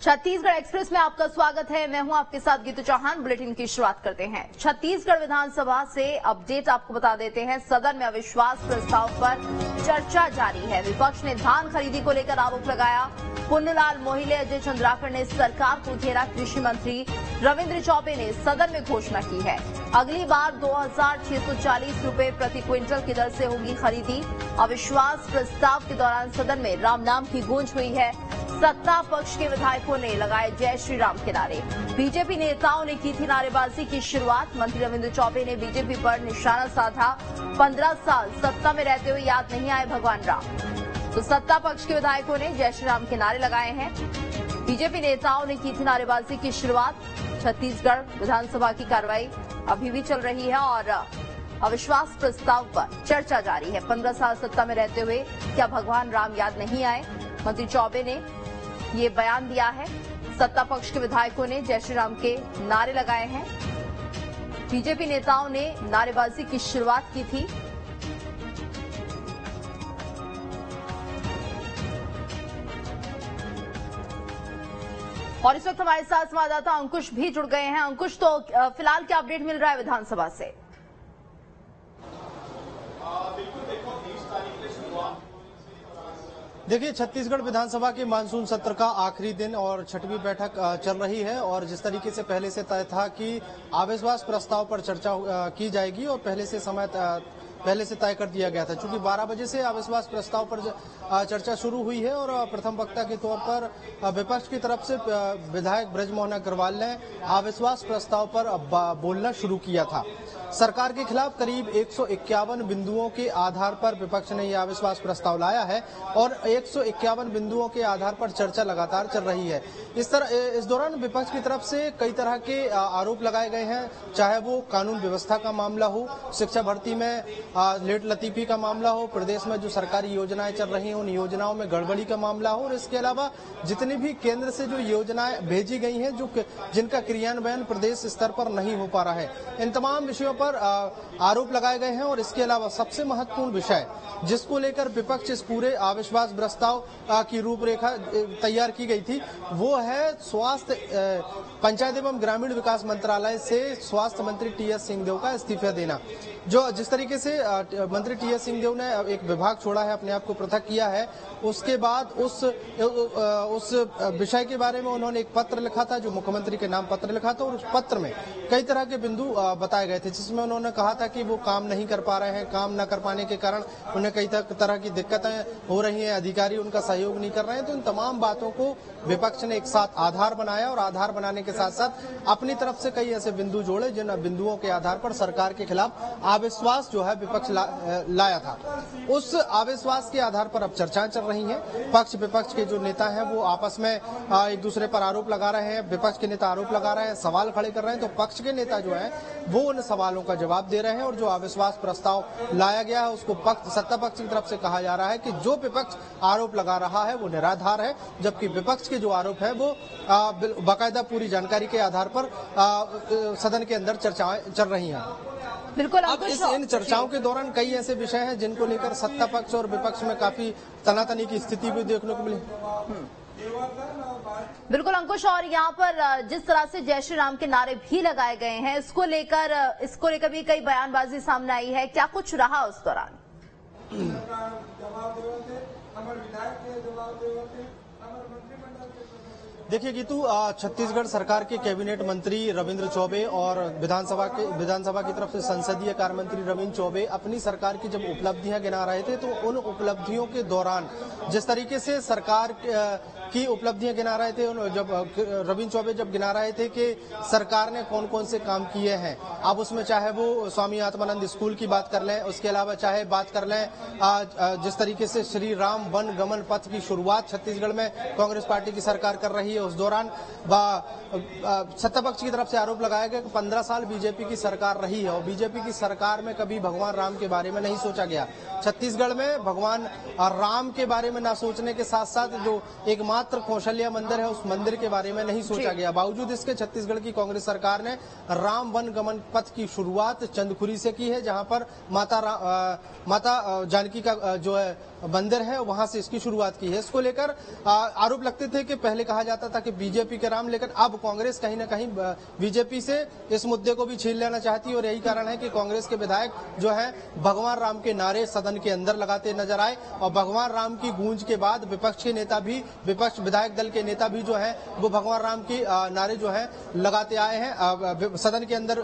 Chhattisgarh express में आपका स्वागत है। मैं हूं आपके साथ गीतू चौहान। बुलेटिन की शुरुआत करते हैं। छत्तीसगढ़ विधानसभा से अपडेट आपको बता देते हैं। सदन में अविश्वास प्रस्ताव पर चर्चा जारी है। विपक्ष ने धान खरीदी को लेकर आरोप लगाया। पुन्नूलाल मोहिले, अजय चंद्राकर ने सरकार को घेरा। कृषि मंत्री रविंद्र चौबे ने सदन में घोषणा की है, अगली बार 2,640 रुपए प्रति क्विंटल की दर से होगी खरीदी। अविश्वास प्रस्ताव के दौरान सदन में राम नाम की गूंज हुई है। सत्ता पक्ष के विधायकों ने लगाए जय श्री राम के नारे। बीजेपी नेताओं ने की थी नारेबाजी की शुरुआत। मंत्री रविंद्र चौबे ने बीजेपी पर निशाना साधा। 15 साल सत्ता में रहते हुए याद नहीं आए भगवान राम। तो सत्ता पक्ष के विधायकों ने जय श्री राम के नारे लगाए हैं। बीजेपी नेताओं ने की थी नारेबाजी की शुरुआत। छत्तीसगढ़ विधानसभा की कार्रवाई अभी भी चल रही है और अविश्वास प्रस्ताव पर चर्चा जारी है। 15 साल सत्ता में रहते हुए क्या भगवान राम याद नहीं आए? मंत्री चौबे ने ये बयान दिया है। सत्ता पक्ष के विधायकों ने जय श्री राम के नारे लगाए हैं। बीजेपी नेताओं ने नारेबाजी की शुरुआत की थी। और इस वक्त हमारे साथ संवाददाता अंकुश भी जुड़ गए हैं। अंकुश, तो फिलहाल क्या अपडेट मिल रहा है विधानसभा से? देखिए, छत्तीसगढ़ विधानसभा के मानसून सत्र का आखिरी दिन और छठवीं बैठक चल रही है और जिस तरीके से पहले से तय था कि अविश्वास प्रस्ताव पर चर्चा की जाएगी और पहले से तय कर दिया गया था। चूंकि 12 बजे से अविश्वास प्रस्ताव पर चर्चा शुरू हुई है और प्रथम वक्ता के तौर पर विपक्ष की तरफ से विधायक बृजमोहन अग्रवाल ने अविश्वास प्रस्ताव पर बोलना शुरू किया था। सरकार के खिलाफ करीब 151 बिंदुओं के आधार पर विपक्ष ने यह अविश्वास प्रस्ताव लाया है और 151 बिंदुओं के आधार पर चर्चा लगातार चल रही है। इस दौरान विपक्ष की तरफ से कई तरह के आरोप लगाए गए हैं, चाहे वो कानून व्यवस्था का मामला हो, शिक्षा भर्ती में लेट लतीफी का मामला हो, प्रदेश में जो सरकारी योजनाएं चल रही हैं उन योजनाओं में गड़बड़ी का मामला हो और इसके अलावा जितनी भी केंद्र से जो योजनाएं भेजी गई हैं जिनका क्रियान्वयन प्रदेश स्तर पर नहीं हो पा रहा है, इन तमाम विषयों पर आरोप लगाए गए हैं। और इसके अलावा सबसे महत्वपूर्ण विषय जिसको लेकर विपक्ष इस पूरे अविश्वास प्रस्ताव की रूपरेखा तैयार की गई थी वो है स्वास्थ्य पंचायत एवं ग्रामीण विकास मंत्रालय से स्वास्थ्य मंत्री टीएस सिंहदेव का इस्तीफा देना। जो जिस तरीके से मंत्री टीएस सिंहदेव ने एक विभाग छोड़ा है, अपने आप को पृथक किया है, उसके बाद उस विषय के बारे में उन्होंने एक पत्र लिखा था, जो मुख्यमंत्री के नाम पत्र लिखा था और उस पत्र में कई तरह के बिंदु बताए गए थे, जिसमें उन्होंने कहा था कि वो काम नहीं कर पा रहे हैं, काम न कर पाने के कारण उन्हें कई तरह की दिक्कतें हो रही हैं, अधिकारी उनका सहयोग नहीं कर रहे हैं। तो इन तमाम बातों को विपक्ष ने एक साथ आधार बनाया और आधार बनाने के साथ साथ अपनी तरफ से कई ऐसे बिंदु जोड़े जिन बिंदुओं के आधार पर सरकार के खिलाफ अविश्वास जो है विपक्ष लाया था। उस अविश्वास के आधार पर अब चर्चाएं चल रही हैं। पक्ष विपक्ष के जो नेता हैं वो आपस में एक दूसरे पर आरोप लगा रहे हैं। विपक्ष के नेता आरोप लगा रहे हैं, सवाल खड़े कर रहे हैं, तो पक्ष के नेता जो है वो उन सवालों का जवाब दे रहे हैं। और जो अविश्वास प्रस्ताव लाया गया है उसको सत्ता पक्ष की तरफ से कहा जा रहा है कि जो विपक्ष आरोप लगा रहा है वो निराधार है, जबकि विपक्ष के जो आरोप है वो बाकायदा पूरी जानकारी के आधार पर सदन के अंदर चर्चाएं चल रही हैं। बिल्कुल। अब इन चर्चाओं के दौरान कई ऐसे विषय हैं जिनको लेकर सत्ता पक्ष और विपक्ष में काफी तनातनी की स्थिति भी देखने को मिली। बिल्कुल अंकुश, और यहाँ पर जिस तरह से जय श्री राम के नारे भी लगाए गए हैं, इसको लेकर भी कई बयानबाजी सामने आई है, क्या कुछ रहा उस दौरान? देखिए गीतू, छत्तीसगढ़ सरकार के कैबिनेट मंत्री रविंद्र चौबे और विधानसभा की तरफ से संसदीय कार्य मंत्री रविंद्र चौबे अपनी सरकार की जब उपलब्धियां गिना रहे थे तो उन उपलब्धियों के दौरान जिस तरीके से सरकार की उपलब्धियां गिना रहे थे, जब रविंद्र चौबे जब गिना रहे थे कि सरकार ने कौन कौन से काम किए हैं, अब उसमें चाहे वो स्वामी आत्मानंद स्कूल की बात कर लें, उसके अलावा चाहे बात कर लें जिस तरीके से श्री राम वन गमन पथ की शुरुआत छत्तीसगढ़ में कांग्रेस पार्टी की सरकार कर रही है, उस दौरान सत्ता पक्ष की तरफ से आरोप लगाया गया कि 15 साल बीजेपी की सरकार रही है और बीजेपी की सरकार में कभी भगवान राम के बारे में नहीं सोचा गया। छत्तीसगढ़ में भगवान राम के बारे में ना सोचने के साथ साथ जो एकमात्र एकमात्र कौशल्या मंदिर है, उस मंदिर के बारे में नहीं सोचा गया। बावजूद इसके छत्तीसगढ़ की कांग्रेस सरकार ने राम वन गमन पथ की शुरुआत चंदखुरी से की है, जहां पर माता जानकी का जो है मंदिर है वहां से इसकी शुरुआत की है। इसको लेकर आरोप लगते थे कि पहले कहा जाता था कि बीजेपी के राम, लेकिन अब कांग्रेस कहीं ना कहीं बीजेपी से इस मुद्दे को भी छीन लेना चाहती है और यही कारण है कि कांग्रेस के विधायक जो है भगवान राम के नारे सदन के अंदर लगाते नजर आए और भगवान राम की गूंज के बाद विपक्ष विधायक दल के नेता भी जो है वो भगवान राम की नारे जो है लगाते आए हैं। सदन के अंदर